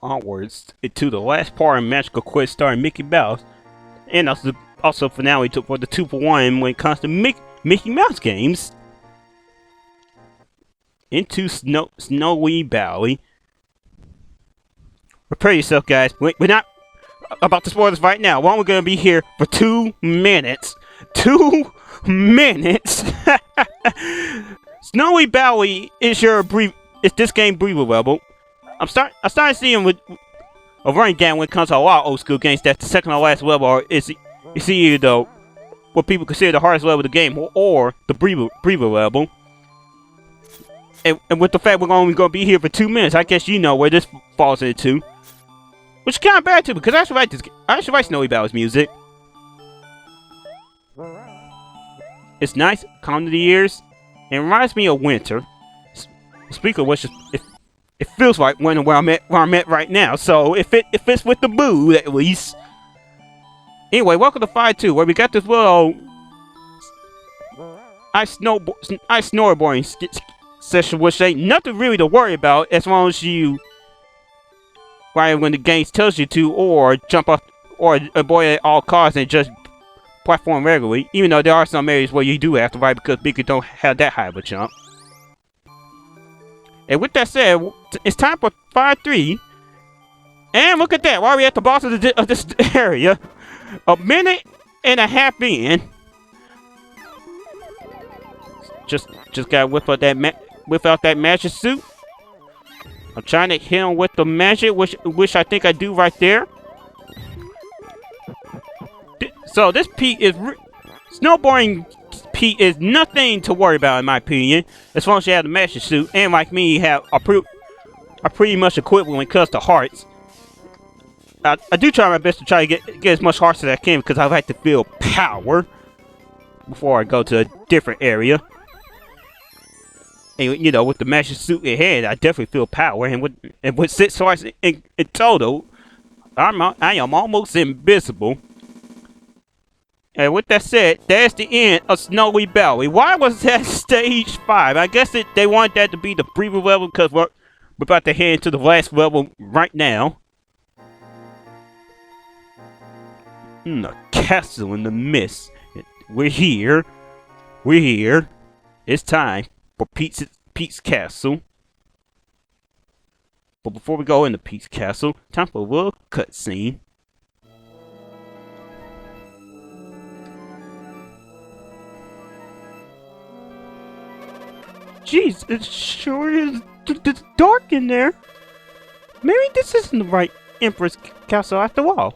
onwards to the last part of Magical Quest starring Mickey Mouse, and also finale for the 2-for-1 when it comes to Mickey Mouse games. Into Snowy Valley. Prepare yourself, guys. We're not about to spoil this right now. We're only gonna be here for 2 minutes. 2 minutes. Snowy Valley is this game breathable level. I'm starting seeing with a running game when it comes to a lot of old school games that the second to last level is either what people consider the hardest level of the game or the breather level. And with the fact we're only going to be here for 2 minutes, I guess you know where this falls into. Which is kind of bad too, because I should write Snowy Valley's music. It's nice, calm to the ears, and reminds me of winter. Speaking of which, it feels like winter where I'm at right now. So if it's with the mood at least. Anyway, welcome to 5-2, where we got this little ice snowboarding session, which ain't nothing really to worry about as long as you ride when the game tells you to, or jump off, or avoid at all costs and just platform regularly. Even though there are some areas where you do have to ride because Beacon don't have that high of a jump. And with that said, it's time for 5-3. And look at that, why are we at the boss of this area? A minute and a half in. Just gotta whip out that magic suit. I'm trying to hit him with the magic, which I think I do right there. So this Pete is snowboarding. Pete is nothing to worry about in my opinion, as long as you have the magic suit, and like me, are pretty much equipped when it comes to hearts. I do try my best to try to get as much hearts as I can because I like to feel power before I go to a different area. And you know, with the magic suit in hand, I definitely feel power. And with 6 hearts in total, I am almost invisible. And with that said, that's the end of Snowy Valley. Why was that stage 5? I guess they wanted that to be the breather level because we're about to head into the last level right now. A castle in the mist. We're here. It's time for Pete's Castle. But before we go into Pete's Castle, time for a little cutscene. Jeez, it sure is dark in there. Maybe this isn't the right Emperor's Castle after all.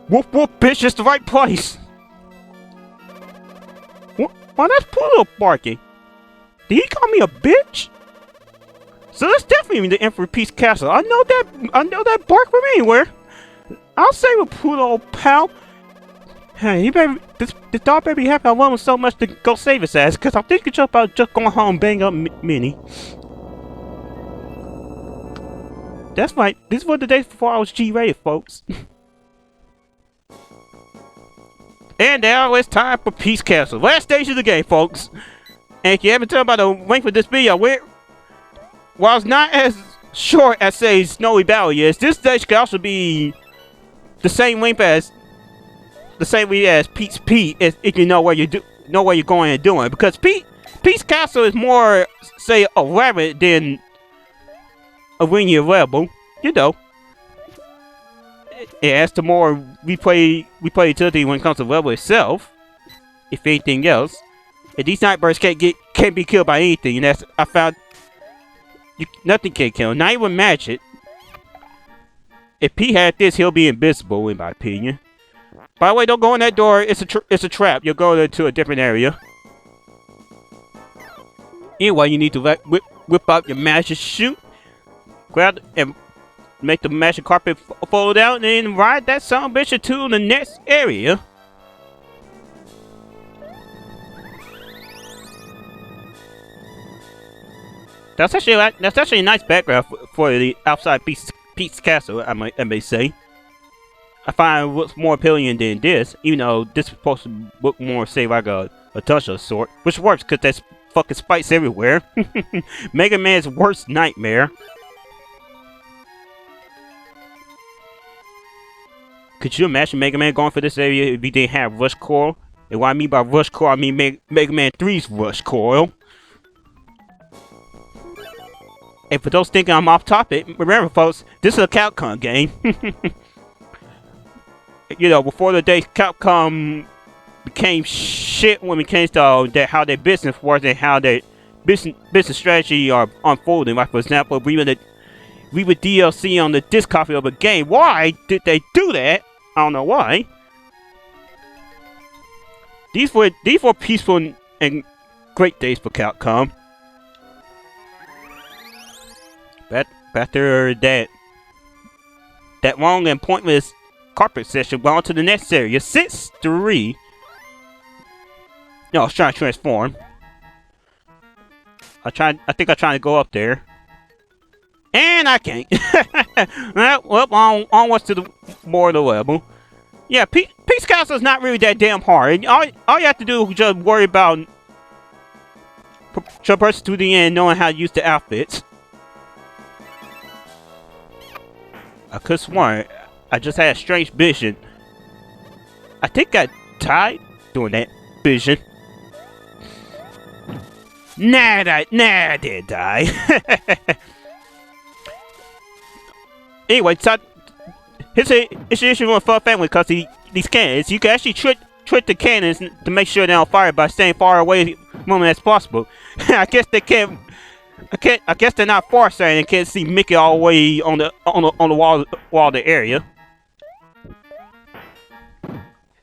Whoop whoop, bitch, it's the right place. Why that's Pluto barking? Did he call me a bitch? So that's definitely the Emperor Pete's Castle. I know that bark from anywhere. I'll say with Pluto, pal. Hey, this dog better be happy I love him so much to go save his ass, cause I'm thinking about just going home and bang up Minnie. That's right, this was the day before I was G-rated, folks. And now it's time for Pete's Castle. Last stage of the game, folks. And if you haven't told about the length of this video, while it's not as short as, say, Snowy Valley is, this stage could also be the same length as Pete's Pete, if you know where you're going and doing. Because Pete's Castle is more, say, elaborate than a linear level. You know, it adds to more replayability when it comes to the level itself. If anything else, and these Nightbirds can't be killed by anything, and that's I found. Nothing can kill, not even magic. If Pete had this, he'll be invisible, in my opinion. By the way, don't go in that door. It's a trap. You'll go into a different area. Anyway, you need to whip out your magic shoot, grab and make the magic carpet fold out, and then ride that son of a bitch to the next area. That's actually a nice background for the outside Pete's Castle. I may say. I find what's more appealing than this, even though this is supposed to look more, say, like a dungeon sort, which works because that's fucking spikes everywhere. Mega Man's worst nightmare. Could you imagine Mega Man going for this area if he didn't have Rush Coil? And what I mean by Rush Coil, I mean Mega Man 3's Rush Coil. And for those thinking I'm off topic, remember folks, this is a Capcom game. You know, before the day Capcom became shit when it came to how their business was and how their business strategy are unfolding. Like for example, we would DLC on the disc copy of a game. Why did they do that? I don't know why. These were peaceful and great days for Capcom. After that long and pointless carpet session, we're on to the next area. 6-3. No, I was trying to transform. I think I'm trying to go up there. And I can't. Well, onwards to the more of the level. Yeah, Peach Castle is not really that damn hard. All you have to do is just worry about traversing to the end, knowing how to use the outfits. I could swear I just had a strange vision. I think I died doing that vision. Nah, I didn't die. Anyway, so it's an issue with Fun Family because these cannons, you can actually trick the cannons to make sure they're on fire by staying far away as moment as possible. I guess they can't. I guess they're not farsighted and can't see Mickey all the way on the wall of the area.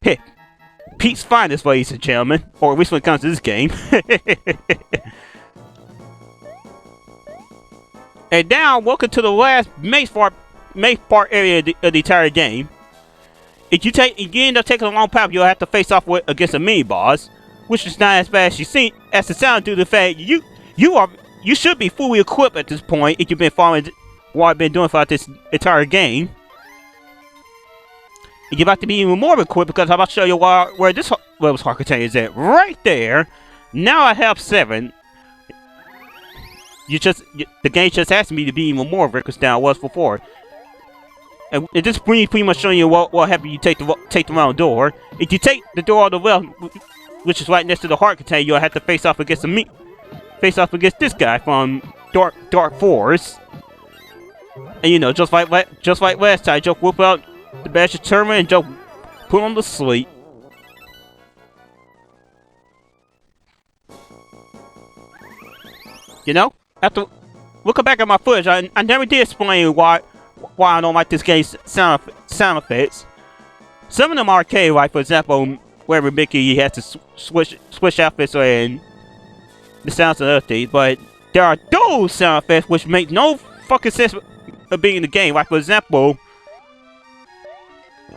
Hey, Pete's finest, ladies and gentlemen, or at least when it comes to this game. And now, welcome to the last main part area of the entire game. If you end up taking a long path, you'll have to face off against a mini boss, which is not as bad as it sounds due to the fact you should be fully equipped at this point if you've been following what I've been doing throughout this entire game. And you're about to be even more equipped because I'm about to show you where this level's heart container is at. Right there. Now I have 7. The game just asked me to be even more reckless than I was before. And this pretty much showing you what happens if you take the wrong door. If you take the door on the left, which is right next to the heart container, you'll have to face off against this guy from Dark Force. And you know, just like last time, just whip out the Master Terminal and just put on the sleep. You know, after looking back at my footage, I never did explain why I don't like this game's sound effects. Some of them are arcade, like for example, wherever Mickey has to switch outfits and the sounds of other things, but there are those sound effects which make no fucking sense of being in the game. Like for example,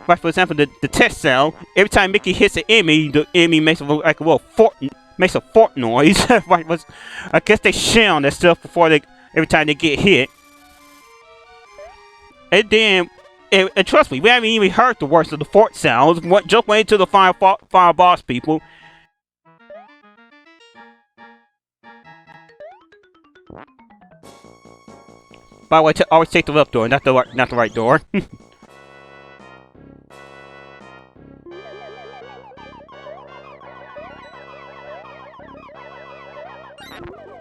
the test sound. Every time Mickey hits an enemy, the enemy makes a little fort noise. I guess they share on that stuff every time they get hit. And then, and trust me, we haven't even heard the worst of the fort sounds. Just wait until the final boss, people. By the way, always take the left door, not the right door.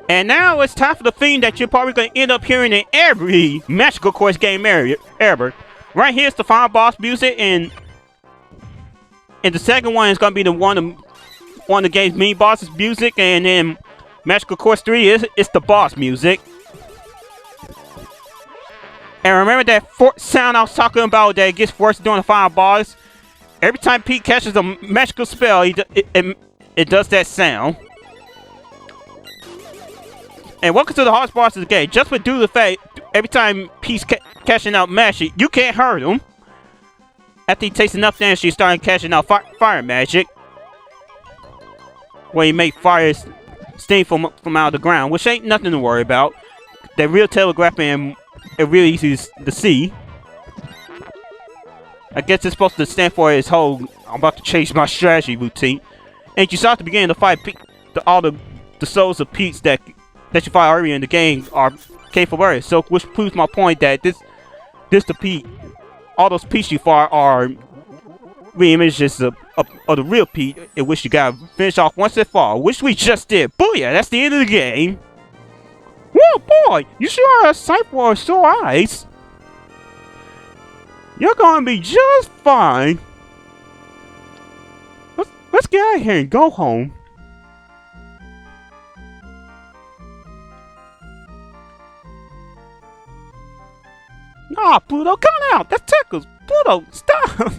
And now it's time for the theme that you're probably going to end up hearing in every Magical Quest game ever. Right here's the final boss music, and the second one is going to be the one of the game's main boss's music, and then Magical Quest 3 it's the boss music. And remember that fort sound I was talking about that gets worse during the final boss? Every time Pete catches a magical spell, it does that sound. And welcome to the hardest boss of the game. Just for due to the fact, every time Pete's cashing out magic, you can't hurt him. After he takes enough damage, he starts cashing out fire magic. Where he make fire sting from out of the ground, which ain't nothing to worry about. They're real telegraphing and really easy to see. I guess it's supposed to stand for his whole, I'm about to change my strategy routine. And you saw at the beginning of the fight, all the the souls of Pete's that you find earlier in the game came from Earth. So which proves my point that this the Pete, all those Pete's you find are re-images of the real Pete, in which you gotta finish off once and for all, which we just did. Booyah! That's the end of the game. Whoa, boy! You sure are a sight for sore eyes. You're gonna be just fine. Let's get out of here and go home. Nah, Pluto, come out! That tickles! Pluto, stop!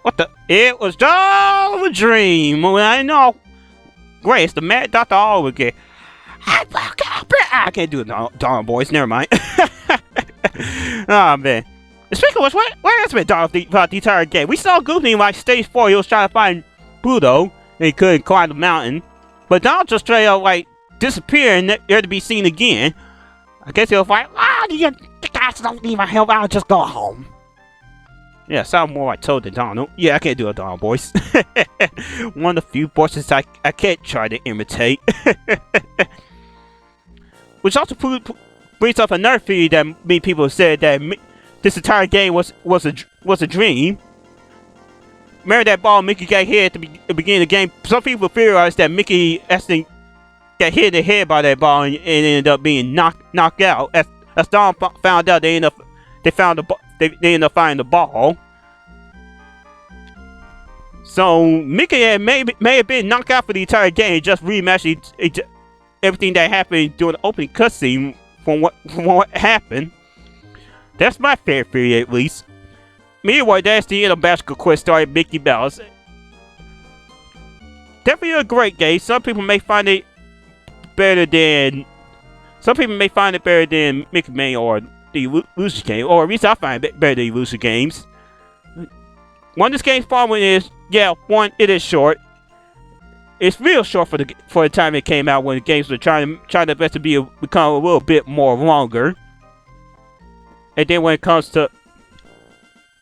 What the? It was all a dream. I know. Great, it's the Mad Doctor all over again. I can't do it, darn boys. Never mind. Oh man. Speaking of which, where has been Donald throughout the entire game? We saw Goofy in like stage 4. He was trying to find Pluto, and he couldn't climb the mountain. But Donald just straight up like disappeared and never to be seen again. I guess he was like, you guys don't need my help. I'll just go home. Yeah, sound more like Toad than Donald. Yeah, I can't do a Donald voice. One of the few voices I can't try to imitate. Which also brings up another theory that many people have said that this entire game was a dream. Remember that ball Mickey got hit at the beginning of the game? Some people theorize that Mickey actually got hit in the head by that ball and ended up being knocked out. As Don found out, they ended up finding the ball. So Mickey may have been knocked out for the entire game, just reimagined everything that happened during the opening cutscene from what happened. That's my fair theory, at least. Meanwhile, that's the end of Magical Quest starring Mickey Mouse. Definitely a great game. Some people may find it better than Mickey Man or the Elusive game, or at least I find it better than Elusive games. One, this game's problem is, one, it is short. It's real short for the time it came out, when the games were trying their best to become a little bit more longer. And then when it comes to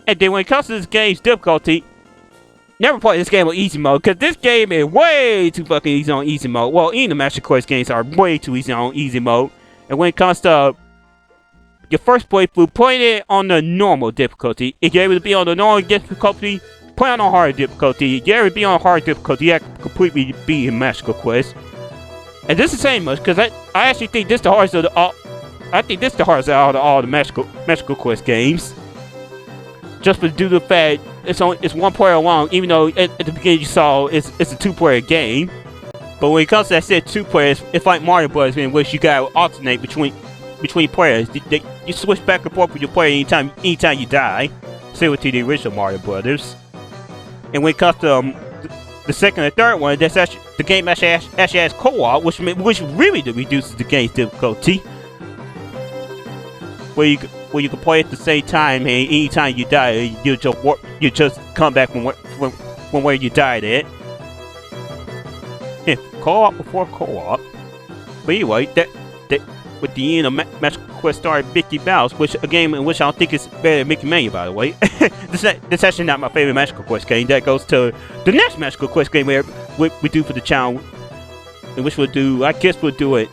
this game's difficulty, never play this game on easy mode, because this game is way too fucking easy on easy mode. Well, even the Master Quest games are way too easy on easy mode. And when it comes to your first playthrough, play it on the normal difficulty. If you're able to be on the normal difficulty, play on hard difficulty. If you're able to be on hard difficulty, you have to completely beat in Magical Quest. And this is saying much, because I actually think this is the hardest of out of all the Magical Quest games. Just due to the fact it's one player long, even though at the beginning you saw it's a 2-player game. But when it comes to that said 2 players, it's like Mario Bros. In which you gotta alternate between players. You switch back and forth with your player anytime you die. Similar to the original Mario Brothers. And when it comes to the second and third one, the game actually has co-op, which really reduces the game's difficulty. Where you can play at the same time, and anytime you die, you just come back from where you died at. Yeah, co-op before co-op. But anyway, that with the end of Magical Quest starring Mickey Mouse, which a game in which I don't think is better than Mickey Mania, by the way. This actually not my favorite Magical Quest game. That goes to the next Magical Quest game we do for the channel, in which we'll do it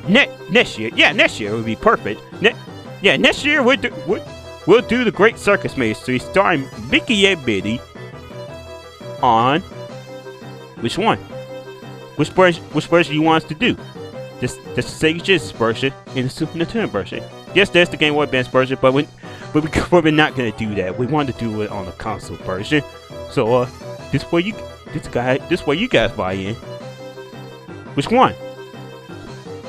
next year. Yeah, next year would be perfect. Next year we'll do the Great Circus Mystery starring Mickey and Minnie. On which one? Which version you want us to do? This the Sega Genesis version and the Super Nintendo version. Yes, there's the Game Boy Advance version, but we're not gonna do that. We want to do it on the console version. So this way you guys buy in. Which one?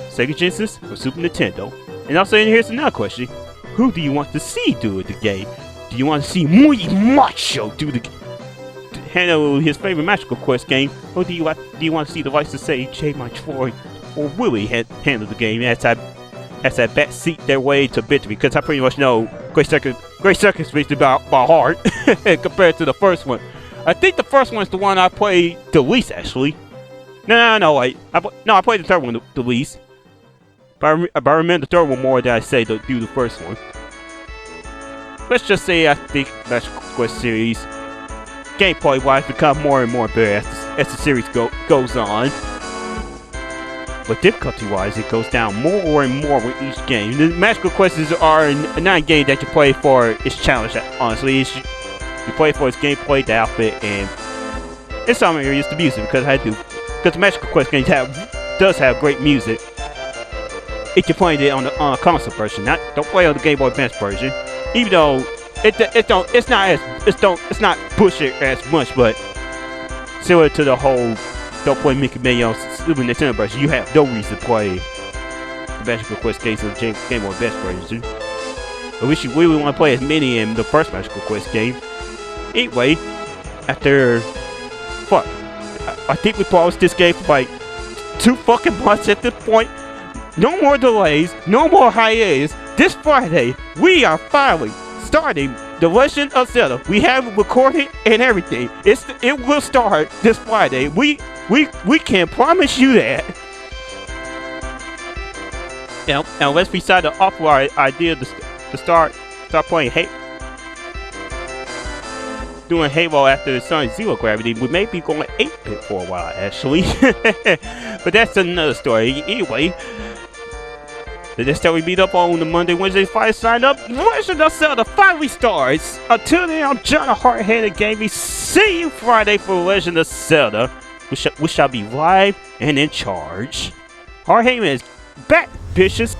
Sega Genesis or Super Nintendo? And also, here's another question: who do you want to see do the game? Do you want to see Muy Macho handle his favorite Magical Quest game, or do you want to see the likes of say J. My Troy or Willie handle the game as I backseat their way to victory? Because I pretty much know Great Circus Mystery by heart compared to the first one. I think the first one is the one I played the least, actually. No, wait. I played the third one the least. But I remember the third one more than I say to do the first one. Let's just say I think Magical Quest series gameplay-wise become more and more better as the series goes on. But difficulty-wise, it goes down more and more with each game. The Magical Quests are not a game that you play for its challenge, honestly. You play for its gameplay, the outfit, and in some areas the music, because the Magical Quest game does have great music. If you're playing it on a console version, don't play on the Game Boy Advance version. Even though it's not push it as much, but similar to the whole don't play Mickey Mouse Super Nintendo version, you have no reason to play the Magical Quest games on the Game Boy Advance version. I wish you really want to play as many in the first Magical Quest game. Anyway, after what? I think we paused this game for like 2 fucking months at this point. No more delays, no more hiatus. This Friday, we are finally starting The Legend of Zelda. We have it recorded and everything. It will start this Friday. We can promise you that. Now let's decide to offer our idea to start playing doing Halo after the Sun Zero Gravity. We may be going 8-bit for a while, actually. But that's another story. Anyway, the next time we meet up on the Monday, Wednesday, Friday, sign up. Legend of Zelda finally starts. Until then, I'm John of HardHeaded Gaming. See you Friday for Legend of Zelda. We shall be live and in charge. HardHeaded is back, bitches.